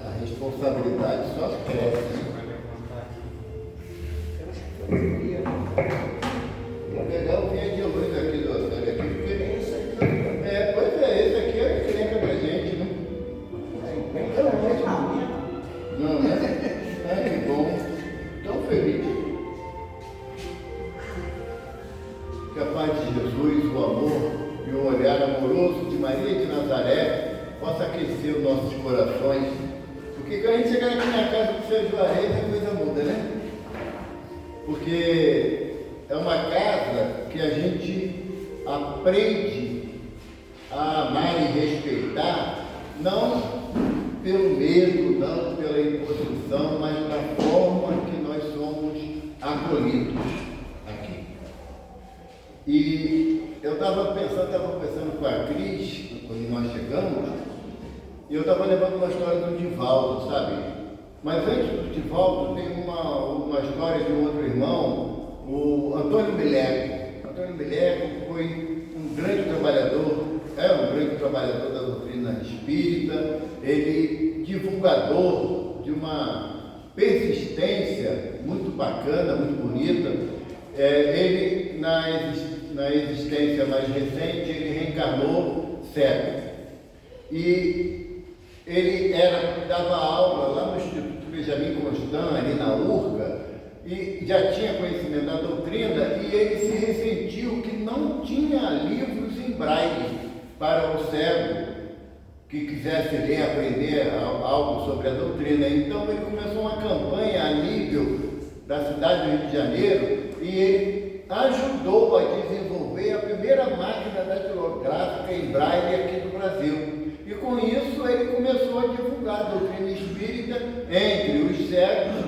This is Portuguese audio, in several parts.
A responsabilidade só cresce. Vou pegar o vinha de luz aqui do Antônio aqui, porque esse aqui. Pois é, esse aqui é que nem pra gente, né? Não, né? Ah, que bom. Tão feliz. Que a paz de Jesus, o amor e o olhar amoroso de Maria de Nazaré possa aquecer os nossos corações. Porque quando a gente chegar aqui na casa do Seu Juarez, a coisa muda, né? Porque é uma casa que a gente aprende a amar e respeitar, não pelo medo, não pela imposição, mas da forma que nós somos acolhidos aqui. E eu estava pensando com a Cris, quando nós chegamos, e eu estava lembrando uma história do Divaldo, sabe? Mas antes do Divaldo tem uma história de um outro irmão, o Antônio Mileco. Antônio Mileco foi um grande trabalhador, um grande trabalhador da doutrina espírita, ele divulgador de uma persistência muito bacana, muito bonita. Ele, na existência mais recente, ele reencarnou cego. E ele dava aula lá no Instituto Benjamin Constant, ali na URCA, e já tinha conhecimento da doutrina, e ele se ressentiu que não tinha livros em braille para o cego que quisesse ler, aprender algo sobre a doutrina. Então ele começou uma campanha a nível da cidade do Rio de Janeiro, e ele ajudou a desenvolver a primeira máquina datilográfica em braille aqui do Brasil. E com isso ele começou a divulgar a doutrina espírita entre os cegos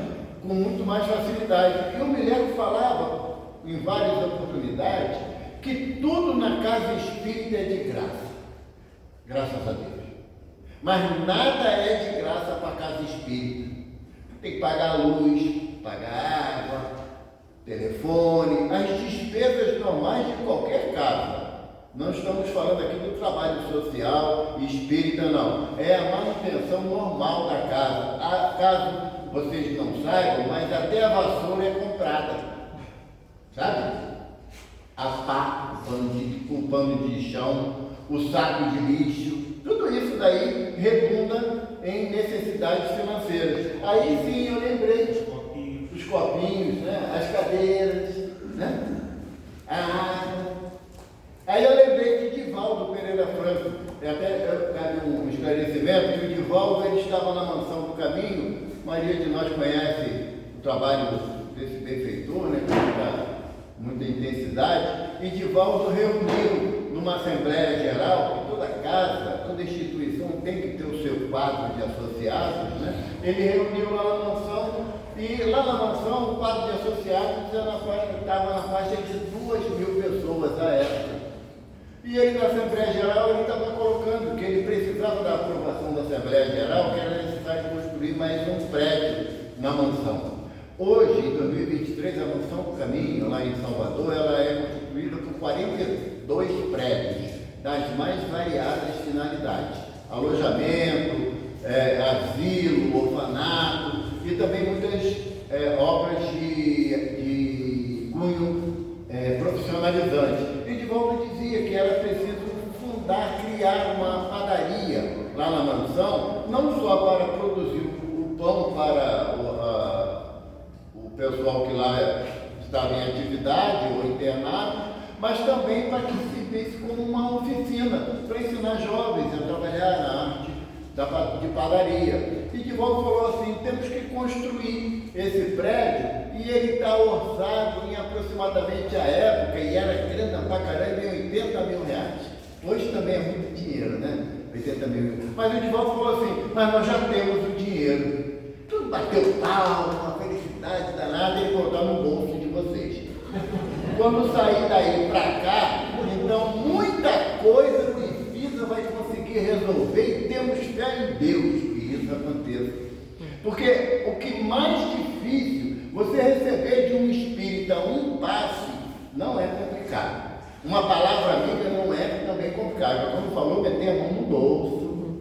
com muito mais facilidade. E o Mileco falava, em várias oportunidades, que tudo na casa espírita é de graça. Graças a Deus. Mas nada é de graça para a casa espírita. Tem que pagar luz, pagar água, telefone, as despesas normais de qualquer casa. Não estamos falando aqui do trabalho social espírita, não. É a manutenção normal da casa. Caso vocês não saibam, mas até a vassoura é comprada. Sabe? A pá, o pano de chão, o saco de lixo, tudo isso daí redunda em necessidades financeiras. Aí sim eu lembrei os copinhos, né? As cadeiras, né? A água. Aí eu lembrei de Divaldo Pereira Franco, até cabe um esclarecimento, que o Divaldo ele estava na Mansão do Caminho. Maria de nós conhece o trabalho desse benfeitor, né, com muita intensidade, e Divaldo reuniu numa Assembleia Geral, que toda casa, toda instituição tem que ter o seu quadro de associados, né? Ele reuniu lá na mansão, e lá na mansão o quadro de associados estava na faixa de 2.000 pessoas à época. E ele, na Assembleia Geral, ele estava colocando que ele precisava da aprovação da Assembleia Geral, que era necessário construir mais um prédio na mansão. Hoje, em 2023, a Mansão do Caminho, lá em Salvador, ela é constituída por 42 prédios, das mais variadas finalidades. Alojamento, asilo, orfanato, e também muitas obras de cunho profissionalizante. E Divaldo dizia que era preciso criar uma padaria lá na mansão, não só para produzir o pão para o pessoal que lá estava em atividade ou internado, mas também para que se visse como uma oficina, para ensinar jovens a trabalhar na arte de padaria. E Divaldo falou assim, temos que construir esse prédio, e ele está orçado em aproximadamente a época, e era grande pra caramba, em 80 mil reais. Hoje também é muito dinheiro, né? 80 mil. Mas o Divaldo falou assim, mas nós já temos o dinheiro. Tudo bateu palma, uma felicidade danada, e botar no bolso de vocês. Quando sair daí para cá, então muita coisa o Ifisa vai conseguir resolver, e temos fé em Deus que isso aconteça. Porque o que mais difícil você receber de um espírita um passe não é complicado. Uma palavra amiga não é também complicado. Quando falou, meter a mão no bolso.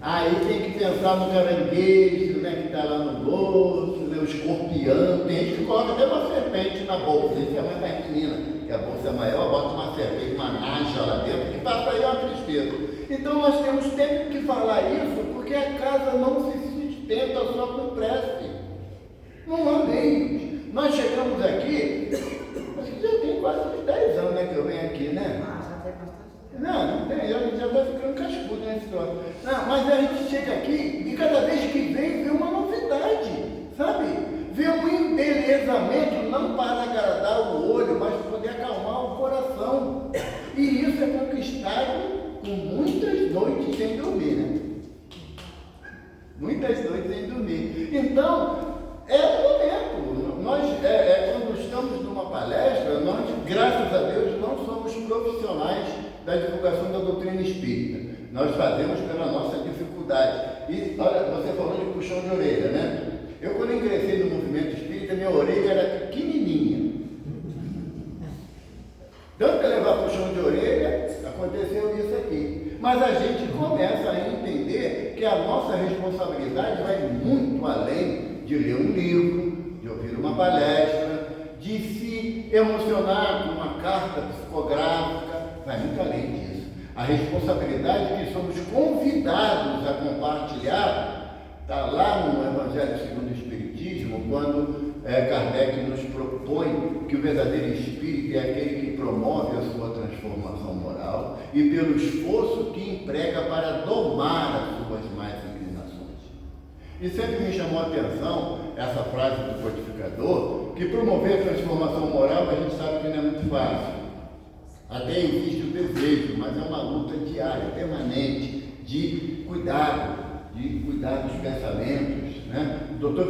Aí tem que pensar no caranguejo, né, que está lá no bolso, né, o escorpião. Tem gente que coloca até uma serpente na bolsa. Isso é mais da menina, que a bolsa é maior, bota uma serpente, uma naja lá dentro, que passa aí uma tristeza. Então nós temos sempre que falar isso, porque a casa não se sustenta só com prece. Não há meios. Nós chegamos aqui, acho que já tem quase uns 10 anos, né, que eu venho aqui, né? Já tem bastante. Não tem, já está ficando cascudo nesse troço. Não, mas a gente chega aqui e cada vez que vê uma novidade, sabe? Vê um embelezamento, não para agradar o olho, mas para poder acalmar o coração. E isso é conquistado com muitas noites sem dormir, né? Muitas noites sem dormir. Então, é o momento. Nós, quando estamos numa palestra, nós, graças a Deus, não somos profissionais da divulgação da doutrina espírita. Nós fazemos pela nossa dificuldade. E, olha, você falou de puxão de orelha, né? Eu, quando ingressei no movimento espírita, minha orelha era pequenininha. Tanto que levar puxão de orelha, aconteceu isso aqui. Mas a gente começa a entender que a nossa responsabilidade vai muito além de ler um livro, de ouvir uma palestra, de se emocionar com uma carta psicográfica, vai muito além disso. A responsabilidade que somos convidados a compartilhar está lá no Evangelho segundo o Espiritismo, quando Kardec nos propõe que o verdadeiro espírito é aquele que promove a sua transformação moral e pelo esforço que emprega para domar as suas más inclinações. E sempre me chamou a atenção essa frase do codificador, que promover a transformação moral, a gente sabe que não é muito fácil. Até existe o desejo, mas é uma luta diária, permanente, de cuidado dos pensamentos, né? O Dr.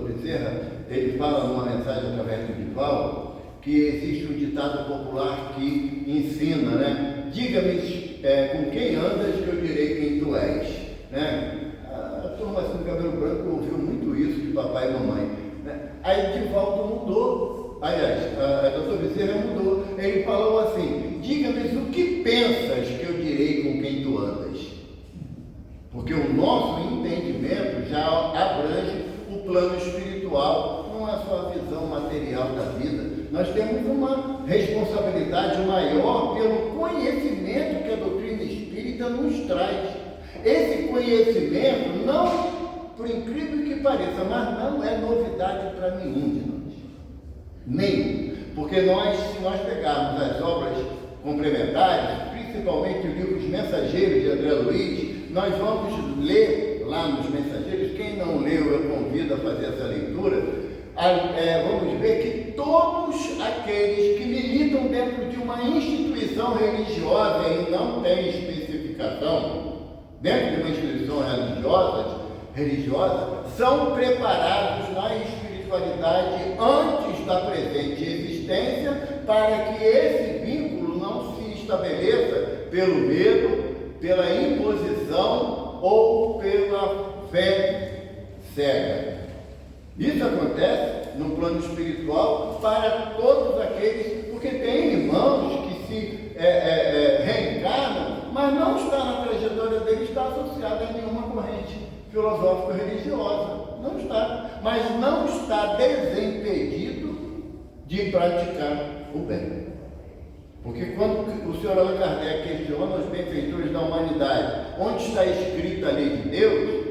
Bezerra, ele fala numa mensagem através do Divaldo, que existe um ditado popular que ensina, né? Diga-me com quem andas que eu direi quem tu és, né? A turma assim do cabelo branco ouviu muito isso de papai e mamãe, né? Aí Divaldo mudou, aliás, Dr. Bezerra mudou, ele falou assim: diga-me o que pensas que eu direi com quem tu andas. Porque o nosso entendimento já abrange o plano espiritual, não é só a visão material da vida. Nós temos uma responsabilidade maior pelo conhecimento que a doutrina espírita nos traz. Esse conhecimento, não, por incrível que pareça, mas não é novidade para nenhum de nós. Nenhum. Porque se nós pegarmos as obras complementares, principalmente o livro Os Mensageiros de André Luiz, nós vamos ler lá nos Mensageiros. Quem não leu, eu convido a fazer essa leitura. Vamos ver que todos aqueles que militam dentro de uma instituição religiosa e não tem especificação, dentro de uma instituição religiosa, são preparados na espiritualidade antes da presente existência, para que esse vínculo não se estabeleça pelo medo, pela imposição ou pela fé cega. Isso acontece no plano espiritual para todos aqueles, porque tem irmãos que se reencarnam, mas não está na trajetória dele, está associado a nenhuma corrente filosófica religiosa. Não está, mas não está desimpedido de praticar o bem. Porque quando o senhor Allan Kardec questiona os benfeitores da humanidade, onde está escrita a lei de Deus,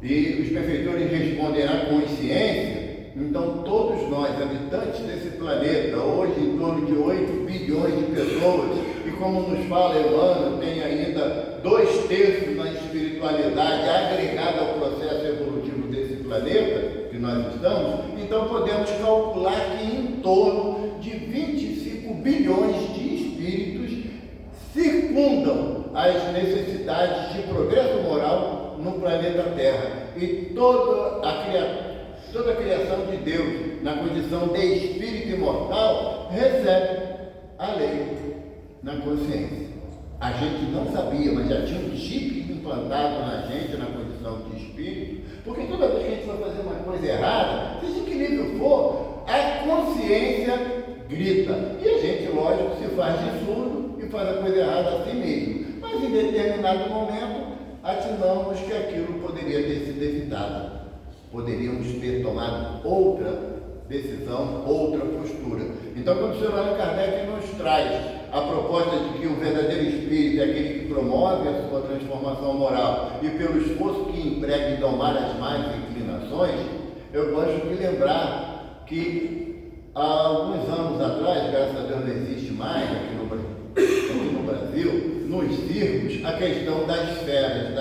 e os benfeitores respondem à consciência, então todos nós, habitantes desse planeta, hoje em torno de 8 bilhões de pessoas, e como nos fala Emmanuel, tem ainda 2/3 na espiritualidade agregada ao processo evolutivo desse planeta que nós estamos, então podemos calcular que em torno de 25 bilhões de espíritos circundam as necessidades de progresso moral no planeta Terra. E toda a criação de Deus, na condição de espírito imortal, recebe a lei na consciência. A gente não sabia, mas já tinha um chip implantado na gente, na condição de espírito, porque toda vez que a gente vai fazer uma coisa errada, seja em que nível for, a consciência grita. E a gente, lógico, se faz de surdo e faz a coisa errada a si mesmo. Mas em determinado momento, atinamos que aquilo poderia ter sido evitado. Poderíamos ter tomado outra decisão, outra postura. Então, quando o Sr. Allan Kardec nos traz a proposta de que o verdadeiro espírito é aquele que promove a sua transformação moral e pelo esforço que emprega em domar as más inclinações, eu gosto de lembrar que há alguns anos atrás, graças a Deus não existe mais aqui no Brasil, nos circos, a questão das feras,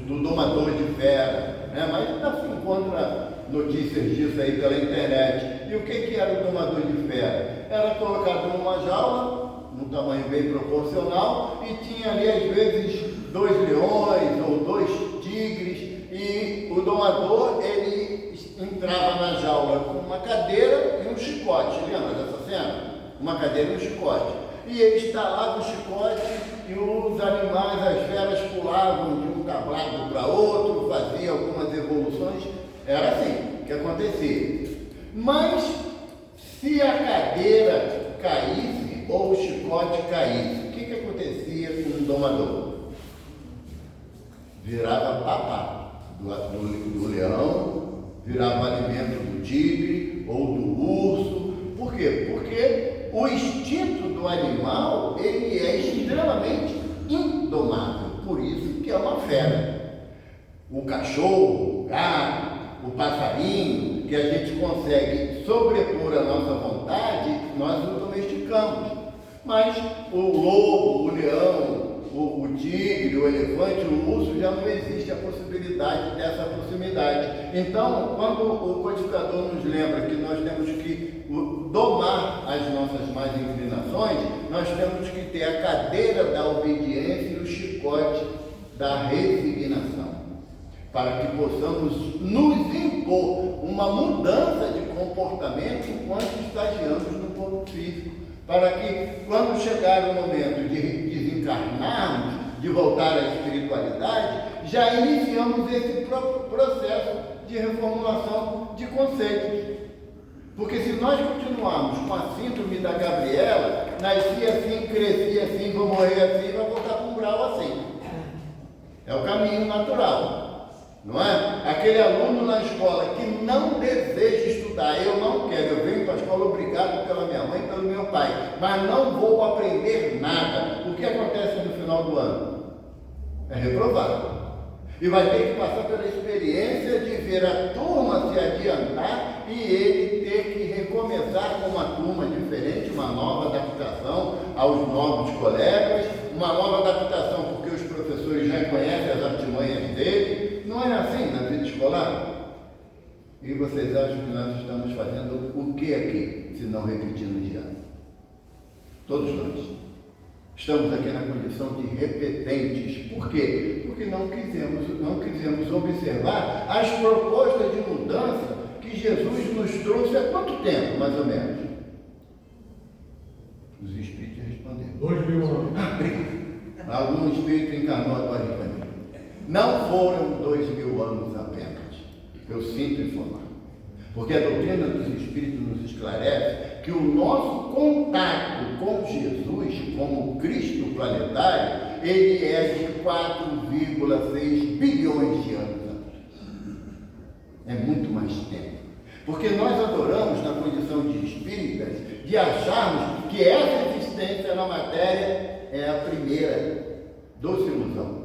do domador de fera, né? Mas ainda se encontra notícias disso aí pela internet. E o que era o domador de fera? Era colocado numa jaula, num tamanho bem proporcional, e tinha ali às vezes 2 leões ou 2 tigres, e o domador, ele entrava na jaula com uma cadeira e um chicote. Lembra dessa cena? Uma cadeira e um chicote. E ele estalava o chicote e os animais, as feras, pulavam de um tablado para outro, faziam algumas evoluções. Era assim que acontecia. Mas se a cadeira caísse ou o chicote caísse, o que acontecia com o domador? Virava papá do leão, virava alimento do tigre ou do urso. Por quê? Porque o instinto do animal, ele é extremamente indomável. Por isso que é uma fera. O cachorro, o gato, o passarinho, que a gente consegue sobrepor a nossa vontade, nós o domesticamos. Mas o lobo, o leão, o tigre, o elefante, o urso, já não existe a possibilidade dessa proximidade. Então, quando o codificador nos lembra que nós temos que domar as nossas más inclinações, nós temos que ter a cadeira da obediência e o chicote da resignação, para que possamos nos impor uma mudança de comportamento enquanto estagiamos no corpo físico, para que, quando chegar o momento de desencarnarmos, de voltar à espiritualidade, já iniciamos esse próprio processo de reformulação de conceitos. Porque se nós continuarmos com a síndrome da Gabriela, nasci assim, cresci assim, vou morrer assim, vai voltar para um grau assim. É o caminho natural, não é? Aquele aluno na escola que não deseja estudar, eu não quero, eu venho para a escola obrigado pela minha mãe e pelo meu pai, mas não vou aprender nada. O que acontece no final do ano? É reprovado. E vai ter que passar pela experiência de ver a turma se adiantar e ele ter que recomeçar com uma turma diferente, uma nova adaptação aos novos colegas, uma nova adaptação porque os professores já conhecem as artimanhas dele. Não é assim na vida escolar? E vocês acham que nós estamos fazendo o que aqui, se não repetindo de ano? Todos nós. Estamos aqui na condição de repetentes. Por quê? Porque não quisemos observar as propostas de mudança que Jesus nos trouxe há quanto tempo, mais ou menos? Os espíritos responderam. 2000 anos. Algum espírito encarnou agora em mim. Não foram 2000 anos apenas. Eu sinto informar. Porque a doutrina dos espíritos nos esclarece que o nosso contato com Jesus, como Cristo planetário, ele é de 4,6 bilhões de anos atrás. É muito mais tempo. Porque nós adoramos, na condição de espíritas, de acharmos que essa existência na matéria é a primeira doce ilusão.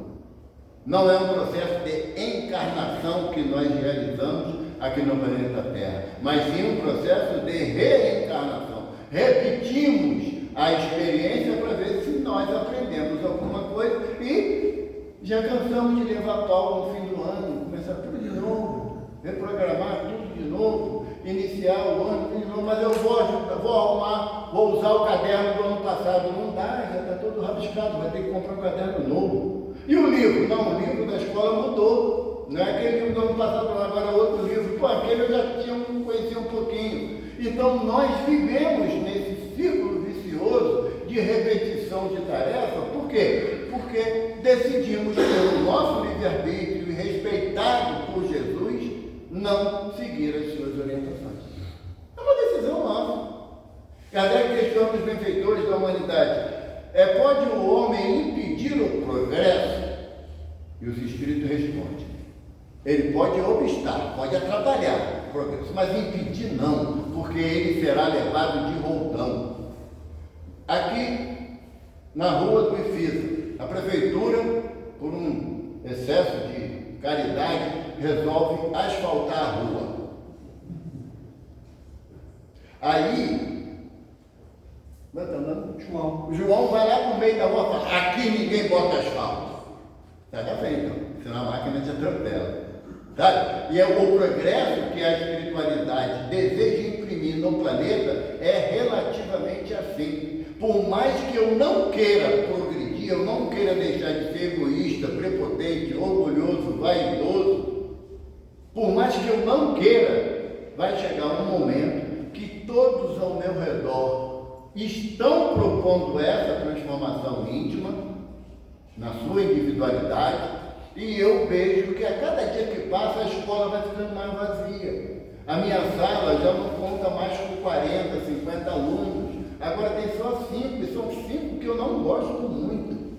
Não é um processo de encarnação que nós realizamos aqui no planeta Terra, mas sim um processo de reencarnação. Repetimos a experiência para ver se nós aprendemos alguma coisa e já cansamos de levar pau no fim do ano, começar tudo de novo, reprogramar tudo de novo, iniciar o ano tudo de novo, mas eu vou arrumar, vou usar o caderno do ano passado. Não dá, já está todo rabiscado, vai ter que comprar um caderno novo. E o livro? Não, o livro da escola mudou. Não é aquele livro do ano passado, agora é outro livro. Pô, aquele eu já conhecia um pouquinho. Então, nós vivemos nesse círculo vicioso de repetição de tarefa. Por quê? Porque decidimos, pelo nosso livre-arbítrio e respeitado por Jesus, não seguir as suas orientações. É uma decisão nossa. Kardec questiona os benfeitores da humanidade. Pode o homem impedir o progresso? E os espíritos respondem: ele pode obstar, pode atrapalhar o progresso, mas impedir não, porque ele será levado de roldão. Aqui, na rua do Ifisa, a prefeitura, por um excesso de caridade, resolve asfaltar a rua. Aí, o João vai lá pro meio da rua e fala: aqui ninguém bota asfalto. Sai da frente, então, senão a máquina te atropela. Sabe? E o progresso que a espiritualidade deseja imprimir no planeta é relativamente assim. Por mais que eu não queira progredir, eu não queira deixar de ser egoísta, prepotente, orgulhoso, vaidoso, por mais que eu não queira, vai chegar um momento que todos ao meu redor estão propondo essa transformação íntima na sua individualidade, e eu vejo que a cada dia que passa a escola vai ficando mais vazia. A minha sala já não conta mais com 40, 50 alunos, agora tem só 5, e são 5 que eu não gosto muito.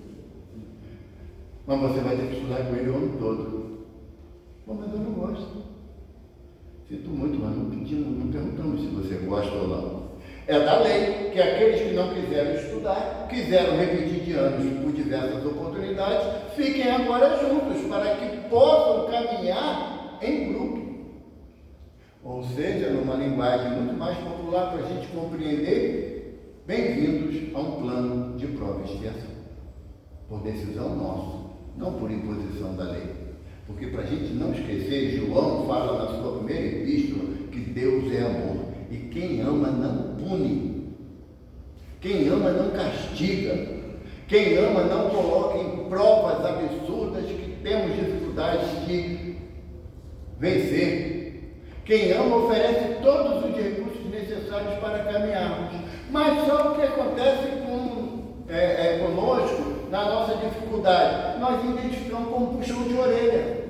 Mas você vai ter que estudar com ele o ano todo. Bom, mas eu não gosto. Sinto muito, mas não perguntamos se você gosta ou não. É da lei que aqueles que não quiseram estudar, quiseram repetir de anos por diversas oportunidades, fiquem agora juntos, para que possam caminhar em grupo. Ou seja, numa linguagem muito mais popular para a gente compreender, bem-vindos a um plano de prova e expiação. Por decisão nossa, não por imposição da lei. Porque para a gente não esquecer, João fala na sua primeira epístola que Deus é amor. E quem ama não pune, quem ama não castiga, quem ama não coloca em provas absurdas que temos dificuldades de vencer. Quem ama oferece todos os recursos necessários para caminharmos. Mas só o que acontece conosco, na nossa dificuldade, nós identificamos como puxão de orelha.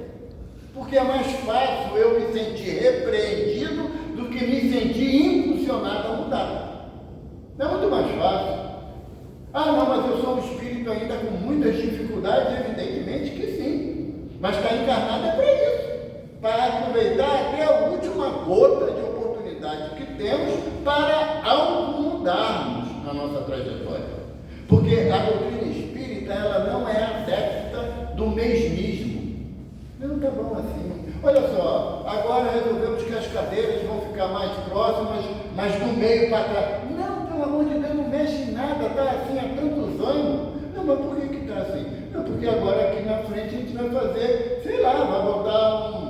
Porque é mais fácil eu me sentir repreendido do que me sentir impulsionado a mudar. Não é muito mais fácil. Ah, não, mas eu sou um espírito ainda com muitas dificuldades, evidentemente que sim. Mas está encarnado é para isso. Para aproveitar até a última gota de oportunidade que temos para algo mudarmos na nossa trajetória. Porque a doutrina espírita, ela não é adepta do mesmismo. Não está bom assim. Olha só, agora resolvemos que as cadeiras vão ficar mais próximas, mas do meio para trás. Não, pelo amor de Deus, não mexe em nada, está assim há tantos anos. Não, mas por que está assim? Não, porque agora aqui na frente a gente vai fazer, sei lá, vai botar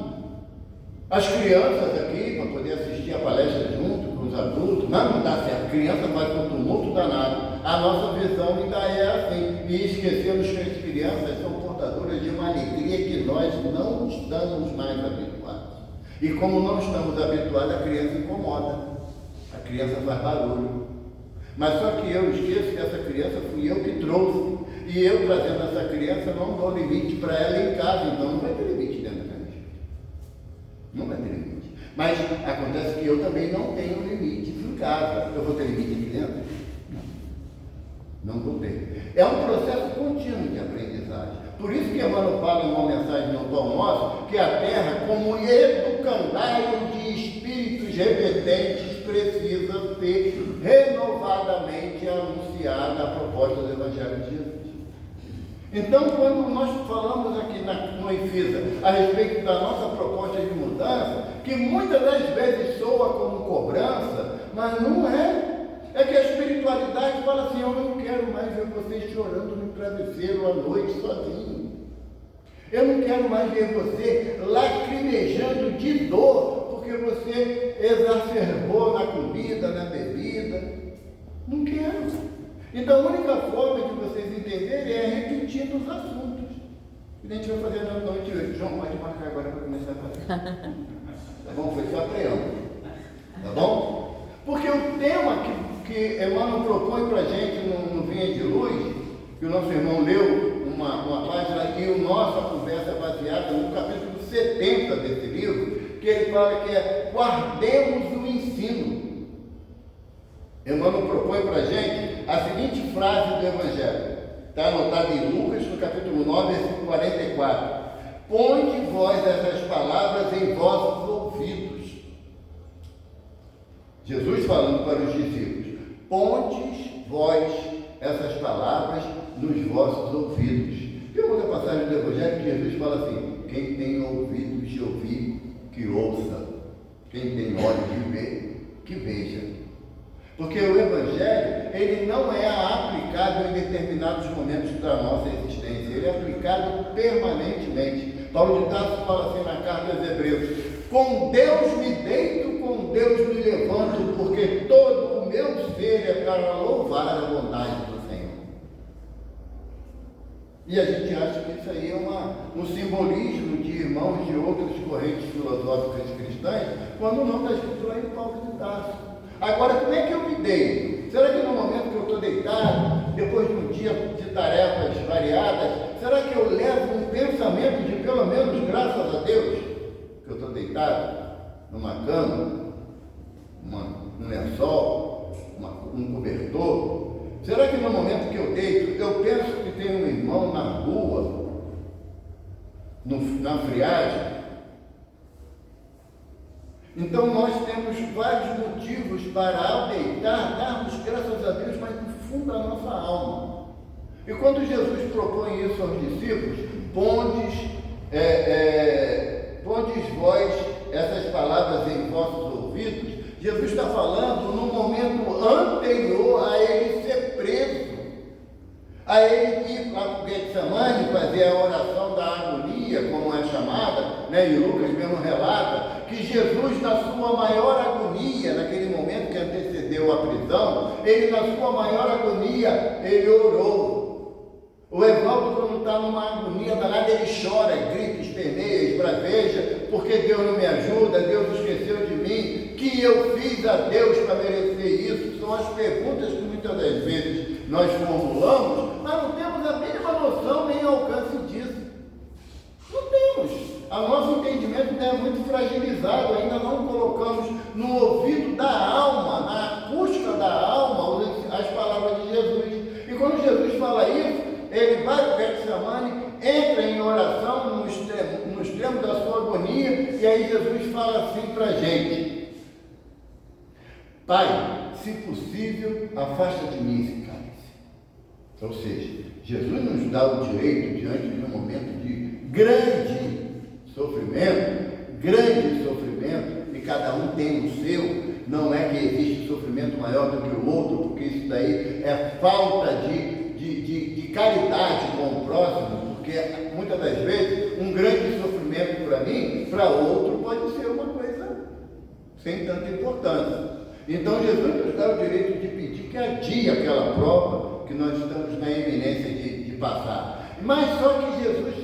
as crianças aqui para poder assistir a palestra junto com os adultos. Não dá certo, a criança faz um tumulto danado. A nossa visão ainda é assim. E esquecemos que as crianças são portadoras de uma alegria que nós não estamos mais habituados. E como não estamos habituados, a criança incomoda. A criança faz barulho. Mas só que eu esqueço que essa criança fui eu que trouxe. E eu trazendo essa criança não dou limite para ela em casa. Então não vai ter limite dentro da casa. Não vai ter limite. Mas acontece que eu também não tenho limites em casa. Eu vou ter limite aqui dentro? Não vou ter. É um processo contínuo de aprendizagem. Por isso que Emmanuel fala em uma mensagem no Pão Nosso, que a Terra, como educandário de espíritos repetentes, precisa ser renovadamente anunciada a proposta do Evangelho de Jesus. Então, quando nós falamos aqui no Ifisa a respeito da nossa proposta de mudança, que muitas das vezes soa como cobrança, mas não é. É que a espiritualidade fala assim: eu não quero mais ver você chorando no travesseiro à noite sozinho. Eu não quero mais ver você lacrimejando de dor porque você exacerbou na comida, na bebida. Não quero. Então a única forma de vocês entenderem é repetindo os assuntos. E a gente vai fazer na noite hoje. João, pode marcar agora para começar a fazer. Tá bom? Foi só preâmbulo. Tá bom? Porque o tema que Emmanuel propõe para a gente no Vinha de Luz, que o nosso irmão leu uma página e a nossa conversa é baseada no capítulo 70 desse livro, que ele fala que é guardemos o ensino. Emmanuel propõe para a gente a seguinte frase do Evangelho: Está anotado em Lucas, no capítulo 9, versículo 44. Ponde vós essas palavras em vossos ouvidos. Jesus falando para os discípulos: pondes vós essas palavras nos vossos ouvidos. Tem outra passagem do Evangelho que Jesus fala assim: quem tem ouvidos de ouvir, que ouça. Quem tem olhos de ver, que veja. Porque o Evangelho, ele não é aplicado em determinados momentos da nossa existência, ele é aplicado permanentemente. Paulo de Tarso fala assim na carta aos Hebreus: com Deus me deito, com Deus me levanto, porque todo o meu ser é para louvar a bondade do Senhor. E a gente acha que isso aí é um simbolismo de irmãos de outras correntes filosóficas cristãs, quando não está escrito lá em Paulo de Tarso. Agora, como é que eu me deito? Será que no momento que eu estou deitado, depois de um dia de tarefas variadas, será que eu levo um pensamento de pelo menos graças a Deus que eu estou deitado numa cama, um lençol, um cobertor? Será que no momento que eu deito, eu penso que tem um irmão na rua, na friagem? Então nós temos vários motivos para, ao deitar, darmos graças a Deus, mas no fundo da nossa alma. E quando Jesus propõe isso aos discípulos: pondes vós essas palavras em vossos ouvidos, Jesus está falando no momento anterior a ele ser preso, a ele ir lá para o Getsemane fazer a oração da agonia, como é chamada, né? E Lucas mesmo relata que Jesus, na sua maior agonia, naquele momento que antecedeu a prisão, ele, na sua maior agonia, ele orou. O Evaldo, quando está numa agonia danada, ele chora, grita, esperneia, esbraveja, porque Deus não me ajuda, Deus esqueceu de mim, que eu fiz a Deus para merecer isso? São as perguntas que muitas das vezes nós formulamos, mas não temos a mínima noção nem alcance disso. Não temos. O nosso entendimento é muito fragilizado, ainda não colocamos no ouvido da alma, na acústica da alma, as palavras de Jesus. E quando Jesus fala isso, ele vai para o Getsemane, entra em oração no extremo da sua agonia, e aí Jesus fala assim para a gente: Pai, se possível, afasta de mim esse cálice. Ou seja, Jesus nos dá o direito, diante de um momento de grande sofrimento, e cada um tem o seu. Não é que existe sofrimento maior do que o outro, porque isso daí é falta de caridade com o próximo, porque muitas das vezes um grande sofrimento para mim, para outro pode ser uma coisa sem tanta importância. Então Jesus nos dá o direito de pedir que adie aquela prova que nós estamos na iminência de passar. Mas só que Jesus,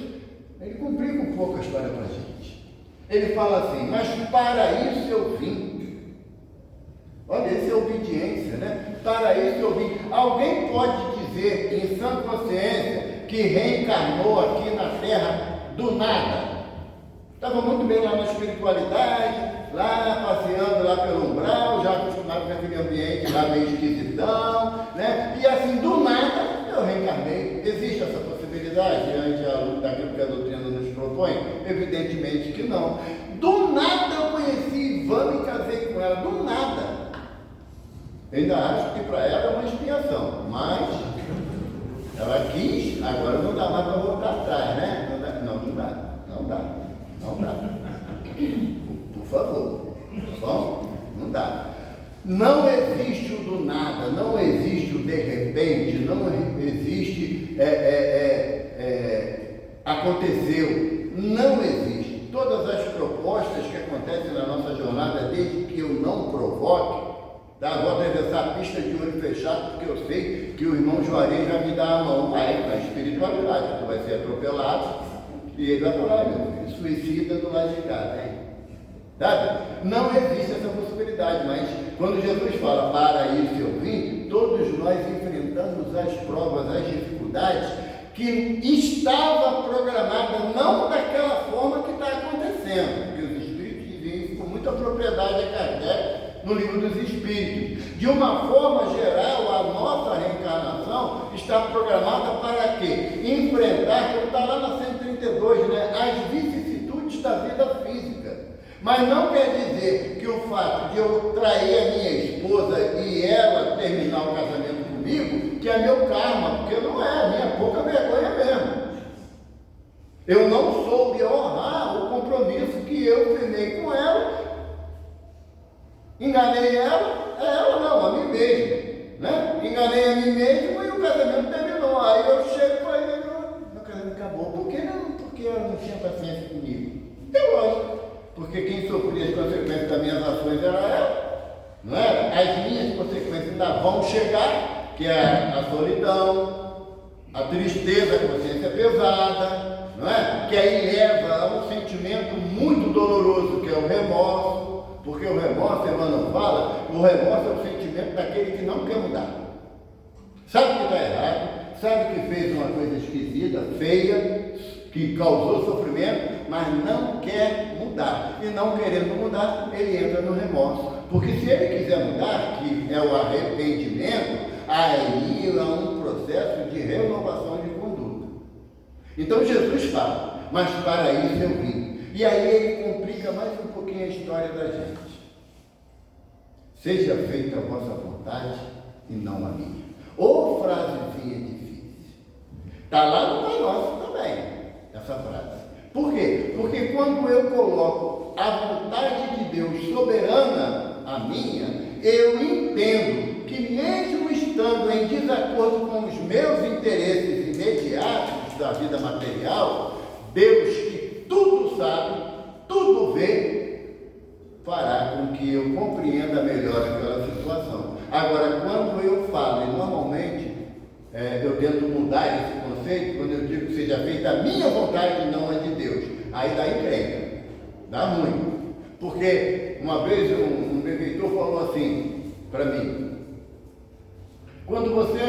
ele complica um pouco a história para a gente. Ele fala assim: mas para isso eu vim. Olha, isso é obediência, né? Para isso eu vim. Alguém pode dizer, em sã consciência, que reencarnou aqui na Terra do nada? Estava muito bem lá na espiritualidade, lá passeando lá pelo umbral, já acostumado com aquele ambiente lá meio esquisitão, né? E assim, do nada, eu reencarnei. Existe essa possibilidade diante daquilo que a doutrina nos propõe? Evidentemente que não. Do nada eu conheci Ivana e casei com ela, do nada. Eu ainda acho que para ela é uma expiação, mas ela quis, agora não dá mais para voltar atrás, né? Não dá. Por favor, tá bom? Não dá. Não existe o do nada, não existe o de repente, não existe aconteceu, não existe. Todas as propostas que acontecem na nossa jornada, desde que eu não provoque, tá? Vou atravessar a pista de olho fechado, porque eu sei que o irmão Juarez vai me dar a mão, vai na espiritualidade, tu vai ser atropelado, e ele vai falar: meu filho, suicida do lado de cá, hein? Sabe? Não existe essa possibilidade, mas quando Jesus fala para isso eu vim, todos nós enfrentamos as provas, as dificuldades que estava programada não daquela forma que está acontecendo, porque os Espíritos dizem isso com muita propriedade a Kardec no Livro dos Espíritos. De uma forma geral, a nossa reencarnação está está programada para quê? Enfrentar, como está lá na 132, né? As vicissitudes da vida física. Mas não quer dizer que o fato de eu trair a minha esposa e ela terminar o casamento comigo, que é meu karma, porque não é, a minha pouca vergonha mesmo. Eu não soube honrar o compromisso que eu firmei com ela, enganei ela não, a mim mesmo. Né? Enganei a mim mesmo e o casamento terminou. Aí eu chego e falei, meu casamento acabou. Por que não? Porque ela não tinha paciência comigo. É lógico, porque quem sofria as consequências das minhas ações era ela, não era? As minhas consequências ainda vão chegar, que é a solidão, a tristeza, a consciência pesada, não é? Que aí leva a um sentimento muito doloroso, que é o remorso. Porque o remorso, Emmanuel fala, o remorso é o sentimento daquele que não quer mudar. Sabe que está errado, sabe que fez uma coisa esquisita, feia, que causou sofrimento, mas não quer mudar. E não querendo mudar, ele entra no remorso. Porque se ele quiser mudar, que é o arrependimento, aí há um processo de renovação de conduta. Então Jesus fala, mas para isso eu vim. E aí ele complica mais um pouquinho a história da gente. Seja feita a vossa vontade e não a minha. Ô frasezinha difícil. Está lá no Pai Nosso também, essa frase. Por quê? Porque quando eu coloco a vontade de Deus soberana a minha, eu entendo que mesmo estando em desacordo com os meus interesses imediatos da vida material, Deus que tudo sabe, tudo vê, fará com que eu compreenda melhor aquela situação. Agora, quando eu falo, e normalmente eu tento mudar esse conceito, quando eu digo que seja feita a minha vontade e não a de Deus, aí dá encrenca, dá ruim. Porque uma vez um benfeitor falou assim para mim: quando você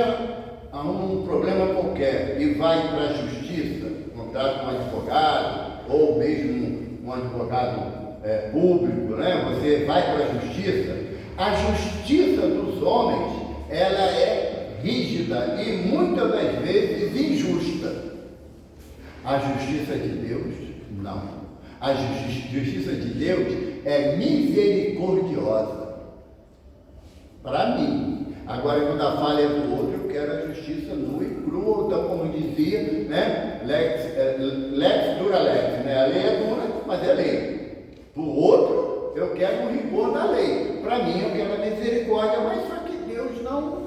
arruma um problema qualquer e vai para a justiça, contrata um advogado, ou mesmo um advogado público, né? Você vai para a justiça dos homens, ela é rígida e muitas das vezes injusta. A justiça de Deus, não. A justiça de Deus é misericordiosa. Para mim. Agora, quando a falha é do outro, eu quero a justiça nua e crua, então, como dizia, né? Lex dura lex, né? A lei é dura, mas é lei. Para o outro, eu quero o rigor da lei. Para mim, eu quero a misericórdia, mas só que Deus não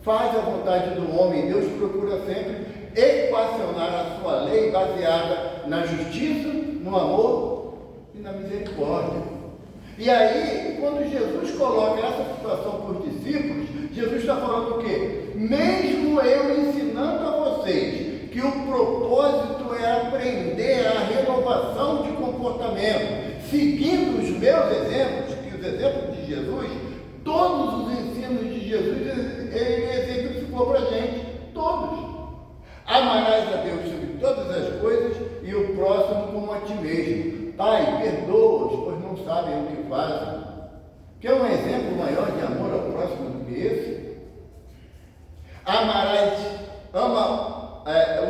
faz a vontade do homem. Deus procura sempre equacionar a sua lei baseada na justiça, no amor e na misericórdia. E aí, quando Jesus coloca essa situação para os discípulos, Jesus está falando o quê? Mesmo eu ensinando a vocês que o propósito é aprender a renovação de comportamento, seguindo os meus exemplos, que os exemplos de Jesus, todos os ensinos de Jesus, ele exemplificou para a gente, todos. Amarás a Deus sobre todas as coisas e o próximo como a ti mesmo. Pai, perdoa-os, pois não sabem o que fazem. Quer um exemplo maior de amor ao próximo do que esse? Ama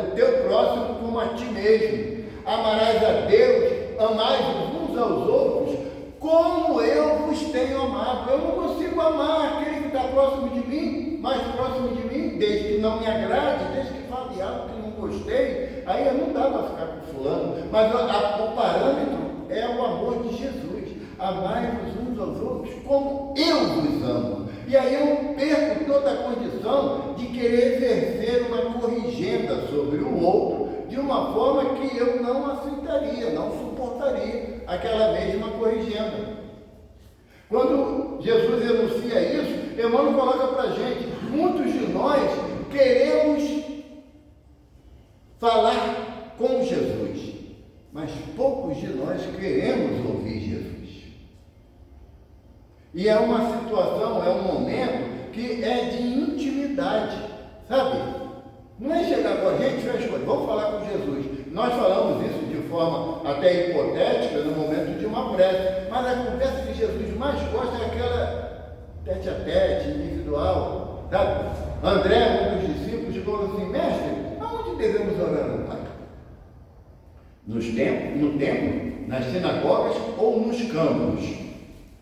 o teu próximo como a ti mesmo. Amarás a Deus, amai-vos uns aos outros, como eu vos tenho amado. Eu não consigo amar aquele que está próximo de mim, mais próximo de mim, desde que não me agrade, desde que fale algo que não gostei. Aí não dá para ficar com fulano, mas o parâmetro é o amor de Jesus. Amai-vos uns aos outros como eu vos amo. E aí eu perco toda a condição de querer exercer uma corrigenda sobre o outro de uma forma que eu não aceitaria, não suportaria aquela mesma corrigenda. Quando Jesus enuncia isso, Emmanuel coloca para a gente, muitos de nós queremos falar com Jesus, mas poucos de nós queremos ouvir Jesus. E é uma situação, é um momento que é de intimidade, sabe? Não é chegar com a gente e falar, vamos falar com Jesus. Nós falamos isso de forma até hipotética no momento de uma prece, mas a conversa que Jesus mais gosta é aquela tete a tete, individual, sabe? André, um dos discípulos, falou no templo, nas sinagogas ou nos campos.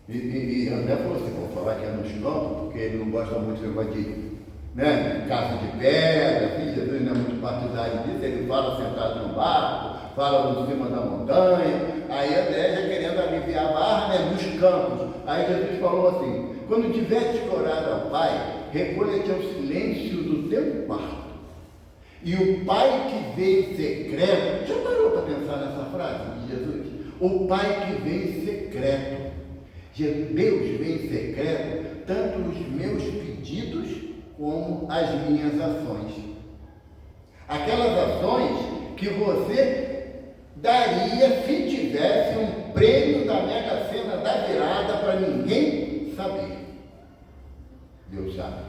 E André falou assim, vou falar que é nos campos, porque ele não gosta muito de negócio de casa de pedra, assim, Jesus não é muito partidário disso, ele fala sentado no barco, fala em cima da montanha, aí André já querendo aliviar a barra, nos campos. Aí Jesus falou assim, quando tiveres orado ao Pai, recolha-te ao silêncio do teu quarto. E o Pai que vê em secreto, já parou para pensar nessa frase de Jesus? O Pai que vê em secreto. Deus vê em secreto tanto os meus pedidos como as minhas ações. Aquelas ações que você daria se tivesse um prêmio da Mega Sena da virada para ninguém saber. Deus sabe.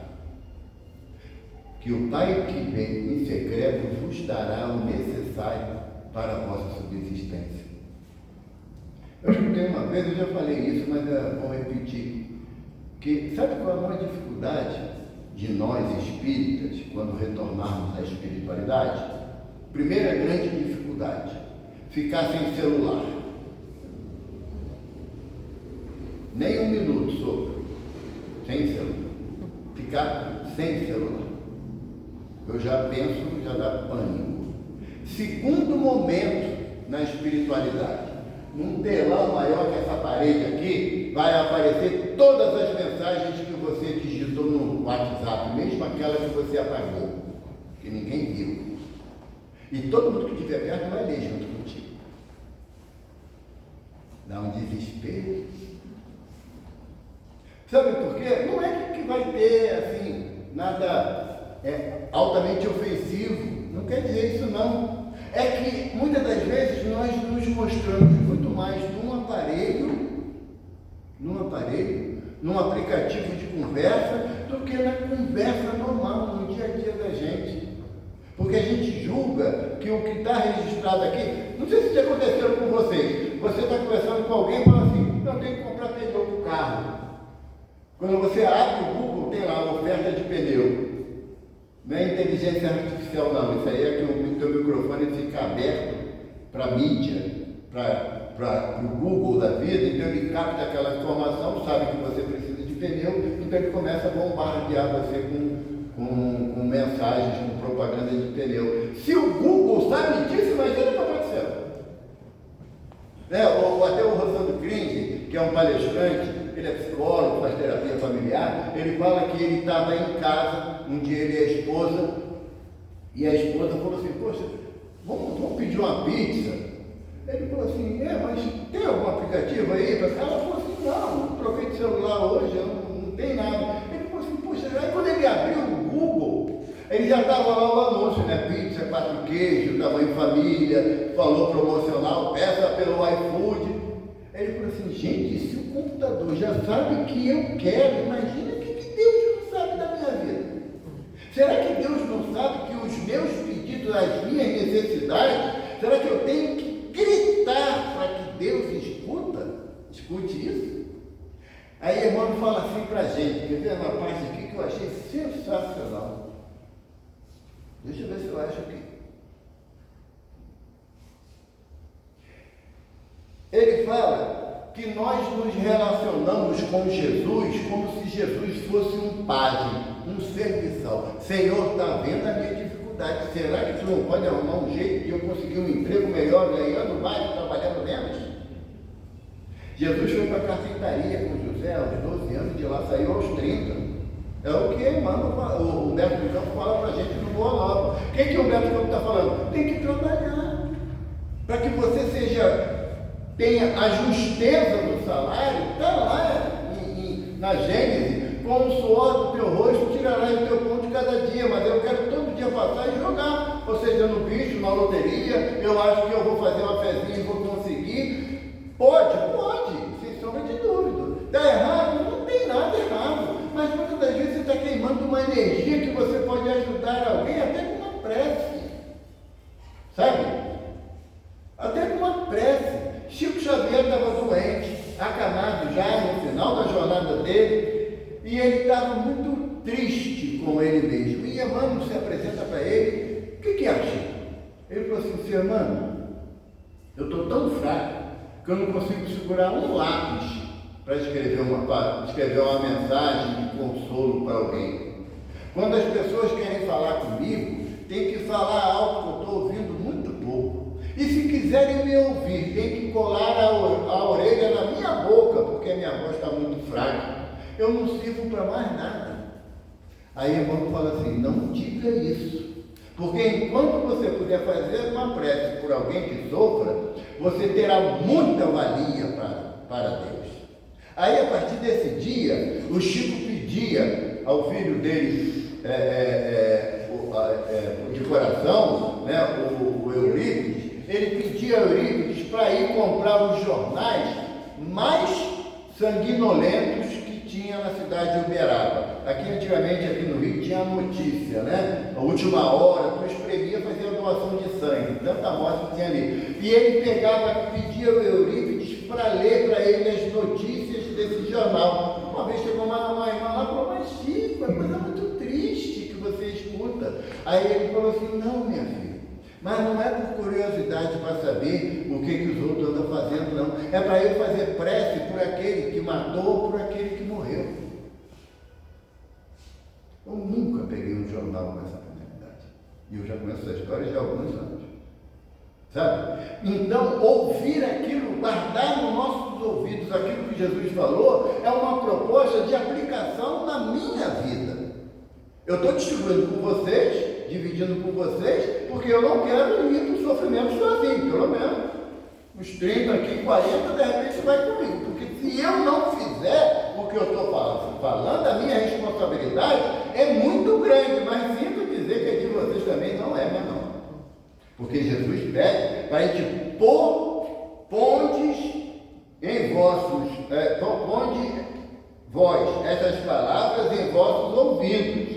Que o Pai que vem em secreto vos dará o necessário para a vossa subsistência. Eu escutei uma vez, eu já falei isso, mas vou repetir, que sabe qual é a maior dificuldade de nós espíritas, quando retornarmos à espiritualidade? Primeira grande dificuldade, ficar sem celular. Nem um minuto sobre, sem celular. Ficar sem celular. Eu já penso, já dá pânico. Segundo momento na espiritualidade, num telão maior que essa parede aqui, vai aparecer todas as mensagens que você digitou no WhatsApp, mesmo aquela que você apagou, que ninguém viu. E todo mundo que estiver perto vai ler junto contigo. Dá um desespero. Sabe por quê? Não é que vai ter, assim, nada altamente ofensivo. Não quer dizer isso, não. É que, muitas das vezes, nós nos mostramos muito mais num aparelho, num aplicativo de conversa, do que na conversa normal, no dia a dia da gente. Porque a gente julga que o que está registrado aqui, não sei se já aconteceu com vocês, você está conversando com alguém e fala assim, eu tenho que comprar pneu para o carro. Quando você abre o Google, tem lá uma oferta de pneu. Não é inteligência artificial não, isso aí é que o teu microfone fica aberto para a mídia, para o Google da vida, então ele capta aquela informação, sabe que você precisa de pneu, então ele começa a bombardear você com mensagens, com propaganda de pneu. Se o Google sabe disso, imagina o que aconteceu. Ou até o Rossandro Kring, que é um palestrante, ele é psicólogo, faz terapia familiar, ele fala que ele estava em casa, um dia ele e a esposa, e a esposa falou assim, poxa, vamos pedir uma pizza? Ele falou assim, mas tem algum aplicativo aí? Ela falou assim, não troquei de celular hoje, não tem nada. Ele falou assim, poxa, aí quando ele abriu o Google, ele já estava lá o anúncio, pizza, 4 queijos, tamanho família, valor promocional, peça pelo iFood. Ele falou assim, gente, se o computador já sabe que eu quero, imagina o que Deus não sabe da minha vida. Será que Deus não sabe que os meus pedidos, as minhas necessidades, será que eu tenho que gritar para que Deus escute isso? Aí Emmanuel fala assim para a gente, quer ver uma parte aqui que eu achei sensacional. Deixa eu ver se eu acho aqui. Ele fala que nós nos relacionamos com Jesus como se Jesus fosse um pajem, um serviçal. Senhor, está vendo a minha dificuldade. Será que tu não pode arrumar um jeito de eu conseguir um emprego melhor, ganhando mais, trabalhando menos? Jesus foi para a carpintaria com José aos 12 anos, de lá saiu aos 30. É o que o Humberto de Campos fala para a gente no Boa Nova. O que o Humberto de Campos está falando? Tem que trabalhar. Para que você tenha a justeza do salário, está lá na Gênesis, com o suor do teu rosto tirarás o teu pão de cada dia, mas eu quero todo dia passar e jogar, ou seja, no bicho, na loteria, eu acho que eu vou fazer uma fezinha e vou conseguir. Pode, sem sombra de dúvida. Está errado? Não tem nada errado, mas muitas das vezes você está queimando uma energia que você pode ajudar alguém até com uma prece, sabe? Até com uma prece. Chico Xavier estava doente, acamado já no final da jornada dele, e ele estava muito triste com ele mesmo. E Emmanuel se apresenta para ele, o que acha? Ele falou assim, seu Emmanuel, Eu estou tão fraco que eu não consigo segurar um lápis para escrever uma mensagem de consolo para alguém. Quando as pessoas querem falar comigo, tem que falar alto, que eu estou ouvindo muito pouco. E se quiserem me ouvir, tem que colar a orelha na minha boca, porque a minha voz está muito fraca. Eu não sirvo para mais nada. Aí o irmão fala assim, não diga isso. Porque enquanto você puder fazer uma prece por alguém que sofra, você terá muita valia para Deus. Aí, a partir desse dia, o Chico pedia ao filho dele, de coração, né, o Eurípides, ele pedia ao Eurípides para ir comprar os jornais mais sanguinolentos que tinha na cidade de Uberaba. Aqui antigamente, aqui no Rio, tinha a notícia, né? A última hora, tu espremia, fazia doação de sangue, tanta morte que tinha ali. E ele pedia ao Eurípides para ler para ele as notícias desse jornal. Uma vez chegou uma irmã lá e falou, mas Chico, é coisa muito triste que você escuta. Aí ele falou assim, não, minha filha, mas não é por curiosidade para saber o que os outros andam fazendo, não. É para eu fazer prece por aquele que matou, por aquele que morreu. Eu nunca peguei um jornal com essa finalidade. E eu já conheço essa história já há alguns anos. Sabe? Então, ouvir aquilo, guardar nos nossos ouvidos aquilo que Jesus falou, é uma proposta de aplicação na minha vida. Eu estou distribuindo com vocês, dividindo com vocês, porque eu não quero ir para o sofrimento sozinho, pelo menos. Os 30 aqui, 40, de repente vai comigo. Porque se eu não fizer o que eu estou falando, a minha responsabilidade é muito grande, mas sinto dizer que a de vocês também não é menor. Porque Jesus pede para a gente pôr pontes em vossos, ponde vós essas palavras em vossos ouvidos.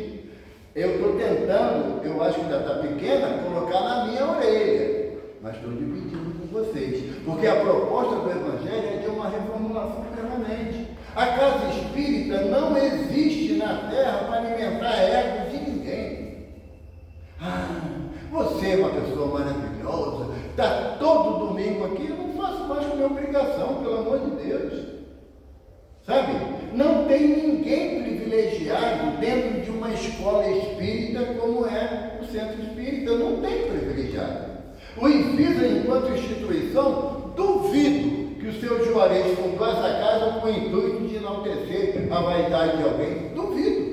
Eu estou tentando, eu acho que ainda está pequena, colocar na minha orelha, mas estou dividindo com vocês, porque a proposta do Evangelho é de uma reformulação permanente. A casa espírita não existe na Terra para alimentar ego de ninguém. Você é uma pessoa maravilhosa, está todo domingo aqui, eu não faço mais que minha obrigação, pelo amor de Deus. Sabe? Não tem ninguém privilegiado dentro de uma escola espírita como é o centro espírita, não tem privilegiado. O Infisa, enquanto instituição, duvido que o seu Juarez comprou essa casa com o intuito de enaltecer a vaidade de alguém. Duvido.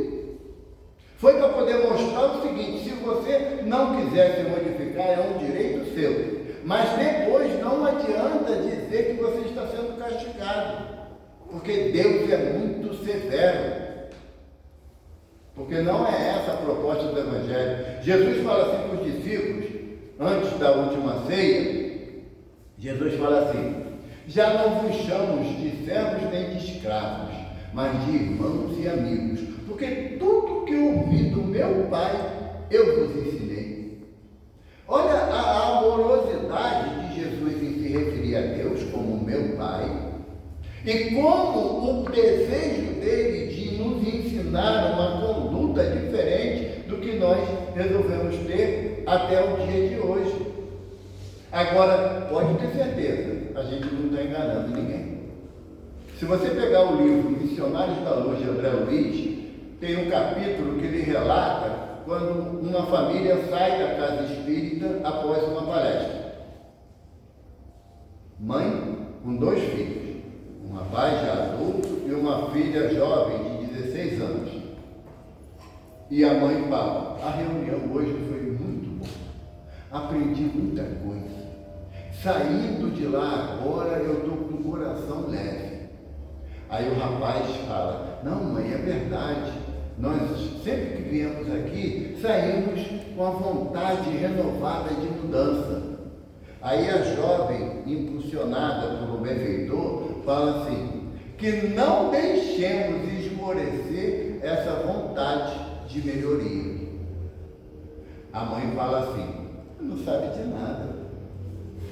Foi para poder mostrar o seguinte, se você não quiser se modificar, é um direito seu. Mas depois não adianta dizer que você está sendo castigado. Porque Deus é muito severo. Porque não é essa a proposta do Evangelho. Jesus fala assim para os discípulos, antes da última ceia, Jesus fala assim, já não vos chamo de servos nem de escravos, mas de irmãos e amigos, porque tudo que eu ouvi do meu Pai, eu vos ensinei. Olha a amorosidade de Jesus em se referir a Deus como meu Pai, e como o desejo dele de nos ensinar uma conduta diferente do que nós resolvemos ter até o dia de hoje. Agora, pode ter certeza, a gente não está enganando ninguém. Se você pegar o livro Missionários da Luz de André Luiz, tem um capítulo que ele relata quando uma família sai da casa espírita após uma palestra. Mãe com 2 filhos. Um rapaz já adulto e uma filha jovem de 16 anos. E a mãe fala, a reunião hoje foi muito boa, aprendi muita coisa. Saindo de lá agora eu estou com o coração leve. Aí o rapaz fala, não mãe, é verdade, nós sempre que viemos aqui, saímos com a vontade renovada de mudança. Aí a jovem, impulsionada pelo benfeitor, fala assim, que não deixemos esmorecer essa vontade de melhoria. A mãe fala assim, não sabe de nada,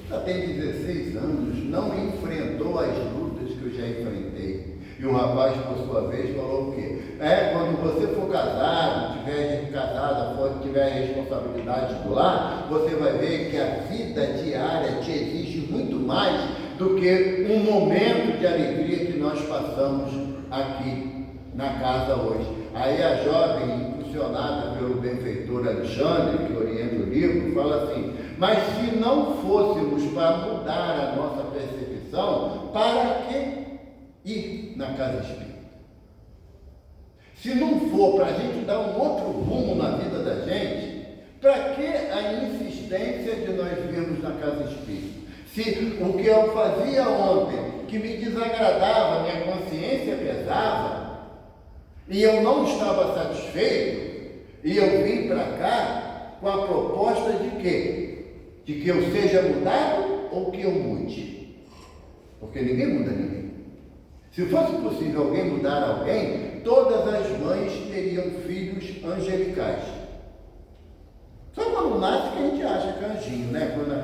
já tem 16 anos, não enfrentou as lutas que eu já enfrentei. E o rapaz, por sua vez, falou o quê? Quando você for casado, tiver casada, tiver responsabilidade do lar, você vai ver que a vida diária te exige muito do que um momento de alegria que nós passamos aqui na casa hoje. Aí a jovem, impulsionada pelo benfeitor Alexandre, que orienta o livro, fala assim: mas se não fôssemos para mudar a nossa percepção, para que ir na casa espírita? Se não for para a gente dar um outro rumo na vida da gente, para que a insistência de nós virmos na casa espírita? Se o que eu fazia ontem, que me desagradava, minha consciência pesava, e eu não estava satisfeito, e eu vim para cá com a proposta de quê? De que eu seja mudado ou que eu mude? Porque ninguém muda ninguém. Se fosse possível alguém mudar alguém, todas as mães teriam filhos angelicais. Só quando nasce que a gente acha que é anjinho, né? Quando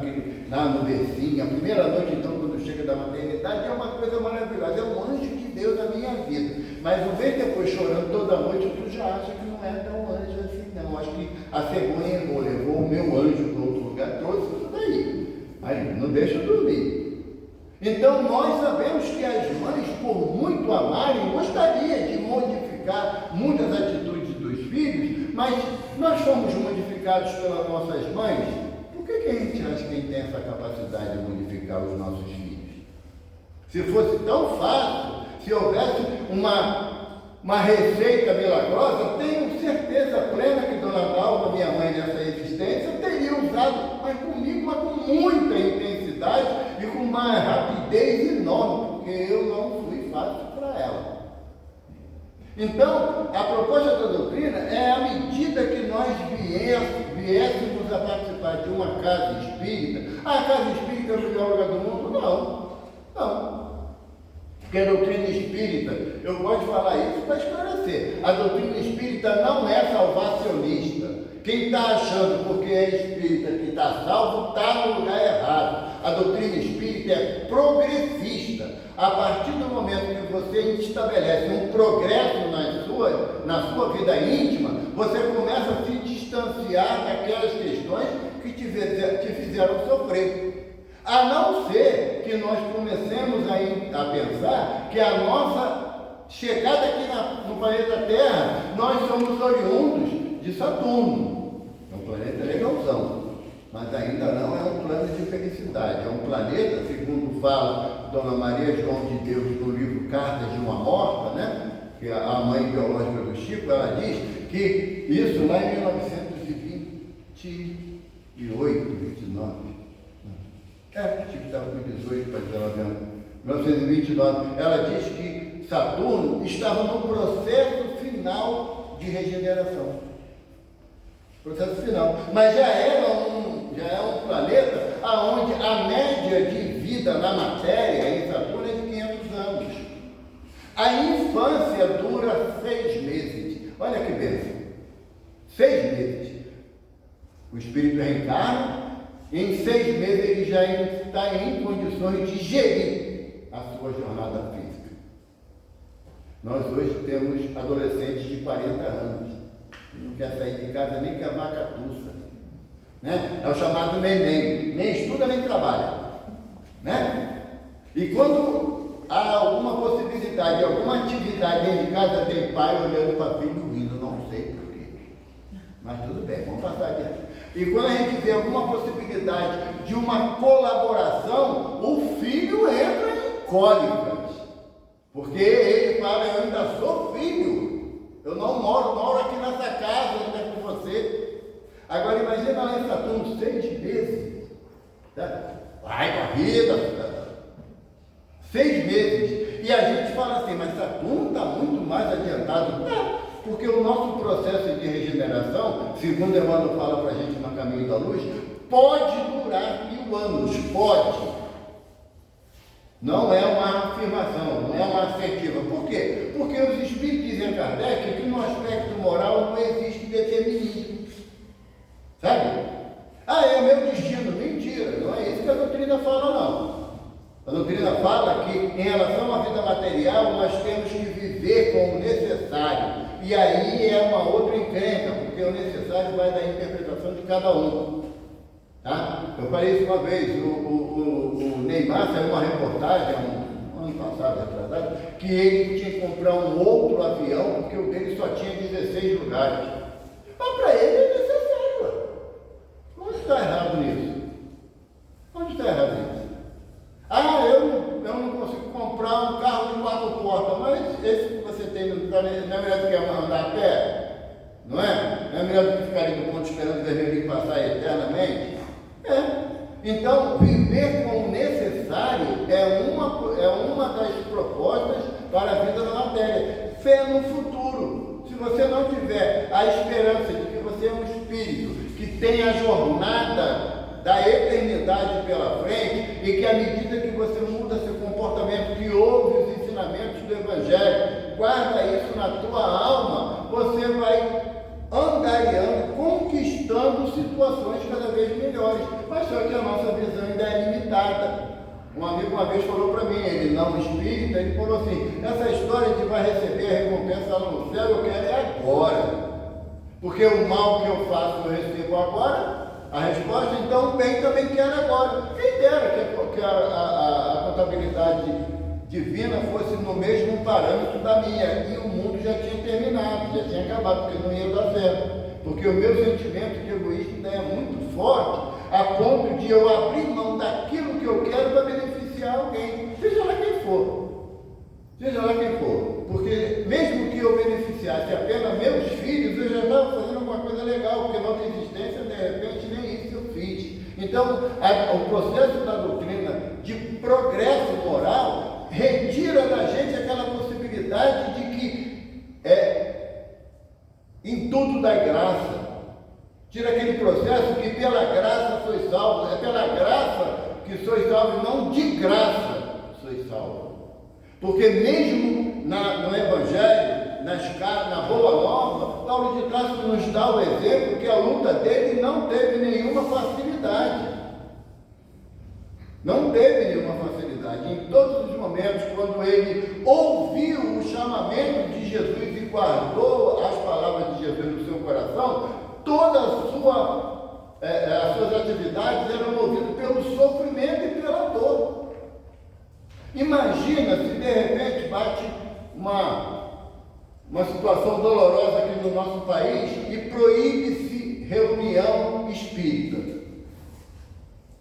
lá no bercinho, a primeira noite, então, quando chega da maternidade, é uma coisa maravilhosa, é um anjo de Deus na minha vida. Mas o ver depois chorando toda noite, tu já acha que não é tão anjo assim, não. Acho que a cegonha levou o meu anjo para outro lugar, trouxe isso daí. Aí não deixa eu dormir. Então nós sabemos que as mães, por muito amarem, gostariam de modificar muitas atitudes dos filhos, mas nós fomos modificados pelas nossas mães. Por que a gente acha que a gente tem essa capacidade de modificar os nossos filhos? Se fosse tão fácil, se houvesse uma receita milagrosa, tenho certeza plena que Dona Dalva, minha mãe nessa existência, teria usado, mas comigo, mas com muita intensidade e com uma rapidez enorme, porque eu não fui fácil para ela. Então, a proposta da doutrina é, à medida que nós viéssemos a participar de uma casa espírita, a casa espírita é o melhor lugar do mundo? Não. Porque a doutrina espírita, eu gosto de falar isso para esclarecer, a doutrina espírita não é salvacionista. Quem está achando porque é espírita que está salvo, está no lugar errado. A doutrina espírita é progressista. A partir do momento que você estabelece um progresso na sua vida íntima, você começa a se distanciar daquelas questões que te fizeram sofrer. A não ser que nós comecemos a pensar que a nossa chegada aqui no planeta Terra, nós somos oriundos de Saturno. É um planeta legalzão, mas ainda não é um plano de felicidade. É um planeta, segundo fala Dona Maria João de Deus no livro Cartas de uma Morta, né? Que é a mãe biológica do Chico, ela diz que isso lá em 1928, 29. Chico estava com 18 para 19 anos. 1929, ela diz que Saturno estava no processo final de regeneração. Processo final. Mas já é um planeta onde a média de vida na matéria em Saturno é de 500 anos. A infância dura 6 meses. Olha que bênção. 6 meses. O espírito reencarna. Em 6 meses ele já está em condições de gerir a sua jornada física. Nós hoje temos adolescentes de 40 anos. Não quer sair de casa nem que a vaca tussa. Né? É o chamado neném. Nem estuda nem trabalha. Né? E quando há alguma possibilidade, alguma atividade dentro de casa, tem pai olhando para filho rindo, não sei porquê. Mas tudo bem, vamos passar adiante. E quando a gente vê alguma possibilidade de uma colaboração, o filho entra em cólicas. Porque ele fala: eu ainda sou filho. Eu não moro aqui nessa casa, não é com você. Agora imagina lá em Saturno 6 meses. Tá? Vai com a vida. 6 meses. E a gente fala assim: mas Saturno está muito mais adiantado. Tá? Porque o nosso processo de regeneração, segundo Emmanuel fala para a gente no Caminho da Luz, pode durar 1000 anos, pode. Não é uma afirmação, não é uma assertiva. Por quê? Porque os espíritos dizem a Kardec que no aspecto moral não existe determinismo. Sabe? É meu destino. Mentira, não é isso que a doutrina fala, não. A doutrina fala que em relação à vida material nós temos que viver com o necessário. E aí é uma outra encrenca, porque o necessário vai da interpretação de cada um. Tá? Eu falei isso uma vez, o Neymar, saiu uma reportagem, um ano passado, retrasado, que ele tinha que comprar um outro avião, porque o dele só tinha 16 lugares. Mas para ele é necessário. Onde está errado nisso? Onde está errado nisso? Ah, eu não consigo comprar um carro de 4 portas, mas esse que você tem, não é melhor do que andar a pé? Não é? Não é melhor do que ficar ali no ponto esperando o vermelhinho passar eternamente? É. Então, viver como necessário é uma das propostas para a vida na matéria. Fé no futuro. Se você não tiver a esperança de que você é um espírito que tem a jornada da eternidade pela frente e que à medida que você muda seu comportamento, que ouve os ensinamentos do Evangelho, guarda isso na tua alma, você vai angariando, conquistando situações cada vez melhores. Mas só que a nossa visão ainda é limitada. Um amigo uma vez falou para mim, ele não espírita, ele falou assim: essa história de vai receber a recompensa lá no céu, eu quero é agora. Porque o mal que eu faço eu recebo agora. A resposta, então, o bem também quero agora. Quem dera que a contabilidade divina fosse no mesmo parâmetro da minha, e o mundo já tinha terminado, já tinha acabado, porque não ia dar certo. Porque o meu sentimento de egoísmo ainda é muito forte, a ponto de eu abrir mão daquilo que eu quero para beneficiar alguém, seja lá quem for. Seja lá quem for. Porque mesmo que eu beneficiasse apenas meus filhos, eu já estava fazendo alguma coisa legal, porque na outra existência, de repente, nem isso eu fiz. Então, o processo da doutrina de progresso moral retira da gente aquela possibilidade de que em tudo dá graça. Tira aquele processo que pela graça sois salvos. É pela graça que sois salvos, não de graça sois salvos. Porque mesmo no Evangelho, na Boa Nova, Paulo de Tarso nos dá o exemplo que a luta dele não teve nenhuma facilidade. Não teve nenhuma facilidade. Em todos os momentos, quando ele ouviu o chamamento de Jesus e guardou as palavras de Jesus no seu coração, todas as suas atividades eram movidas pelo sofrimento e pela dor. Imagina se de repente bate uma situação dolorosa aqui no nosso país e proíbe-se reunião espírita.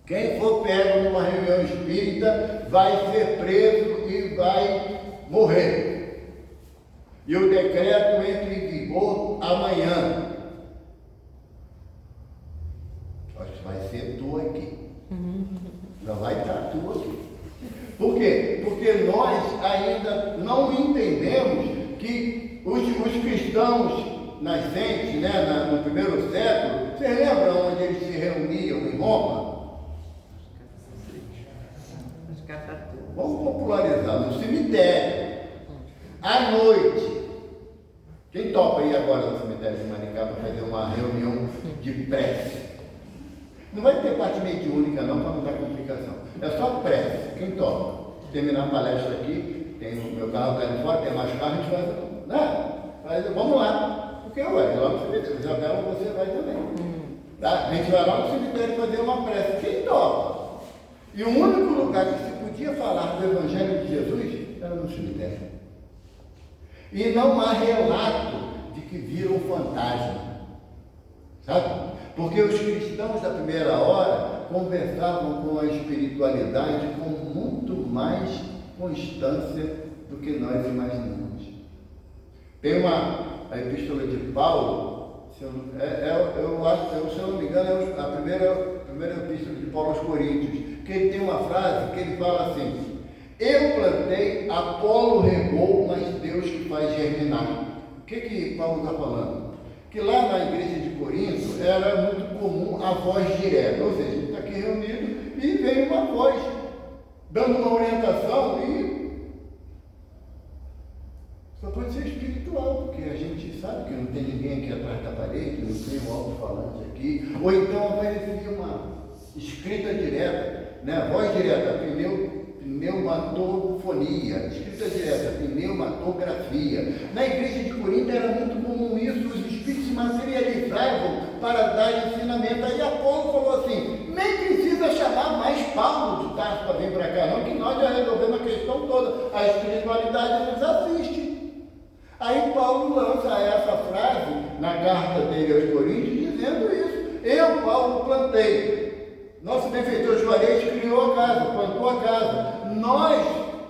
Quem for pego numa reunião espírita vai ser preso e vai morrer. E o decreto entra em vigor amanhã. Acho que vai ser tu aqui. Já vai estar tu aqui. Por quê? Porque nós ainda não entendemos que os cristãos nascentes, né, no primeiro século, vocês lembram onde eles se reuniam em Roma? Vamos popularizar, no cemitério, à noite. Quem topa ir agora no cemitério de Maricá para fazer uma reunião de prece? Não vai ter parte mediúnica não, para não dar complicação. É só prece. Quem topa? Terminar a palestra aqui, tem o meu carro está indo fora, tem mais carro, a gente vai, né? Vamos lá. Porque eu vou lá no cemitério. Isabela, você vai também. Tá? A gente vai lá no cemitério fazer uma prece. Quem topa? E o único lugar que se podia falar do Evangelho de Jesus era no cemitério. E não há relato de que viram fantasma. Sabe? Porque os cristãos da primeira hora conversavam com a espiritualidade com muito mais constância do que nós imaginamos. Tem a epístola de Paulo, se eu não me engano, é a primeira epístola de Paulo aos Coríntios, que ele tem uma frase que ele fala assim: eu plantei, Apolo regou, mas Deus que faz germinar. O que Paulo está falando? Que lá na igreja de Corinto era muito comum a voz direta, ou seja, a gente está aqui reunido e vem uma voz dando uma orientação e só pode ser espiritual, porque a gente sabe que não tem ninguém aqui atrás da parede, não tem um alto-falante aqui, ou então apareceria uma escrita direta, né? Voz direta, pneumatofonia, escrita direta, pneumatografia. Na igreja de Corinto era muito comum isso, os espíritos se materializavam para dar ensinamento. Aí Apolo falou assim: nem precisa precisa chamar mais Paulo de Tarso para vir para cá, não, que nós já resolvemos a questão toda. A espiritualidade nos assiste. Aí Paulo lança essa frase na carta dele aos Coríntios, dizendo isso. Eu, Paulo, plantei. Nosso benfeitor Juarez criou a casa, plantou a casa. Nós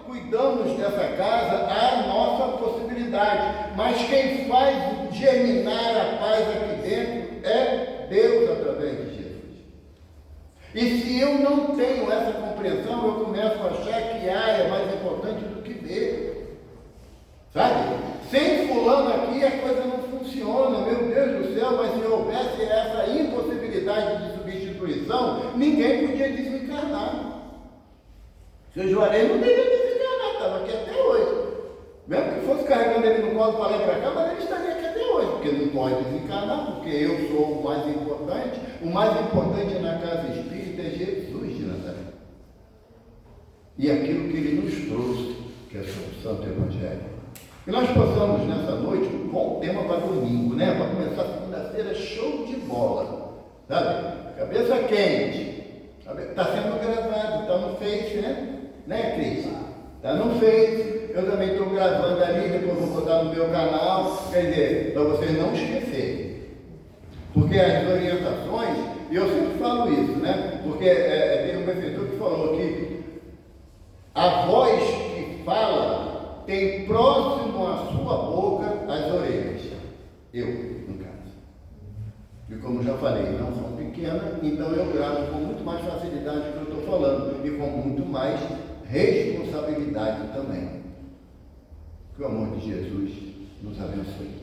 cuidamos dessa casa à nossa possibilidade. Mas quem faz germinar a paz aqui dentro é Deus através de Jesus. E se eu não tenho essa compreensão, eu começo a achar que A é mais importante do que B. Sabe? Sem fulano aqui a coisa não funciona, meu Deus do céu, mas se houvesse essa impossibilidade de substituição, ninguém podia desencarnar. Seu Juarez não teria desencarnado, estava aqui até hoje. Mesmo que fosse carregando ele no colo para lá e para cá, mas ele estaria aqui até hoje, porque não pode desencarnar, porque eu sou o mais importante. O mais importante na casa espírita é Jesus de Nazaré. E aquilo que ele nos trouxe, que é o Santo Evangelho. Que nós possamos, nessa noite, um bom tema para domingo, né? Para começar a segunda-feira, show de bola. Sabe? Cabeça quente. Está sendo gravado, está no Face, né, Cris? Está no Face. Eu também estou gravando ali, depois vou botar no meu canal. Quer dizer, para vocês não esquecerem. Porque as orientações, e eu sempre falo isso, né? Porque tem um benfeitor que falou que a voz que fala tem próximo à sua boca as orelhas. Eu, no caso. E como já falei, não são pequenas, então eu gravo com muito mais facilidade do que eu estou falando e com muito mais responsabilidade também. Que o amor de Jesus nos abençoe.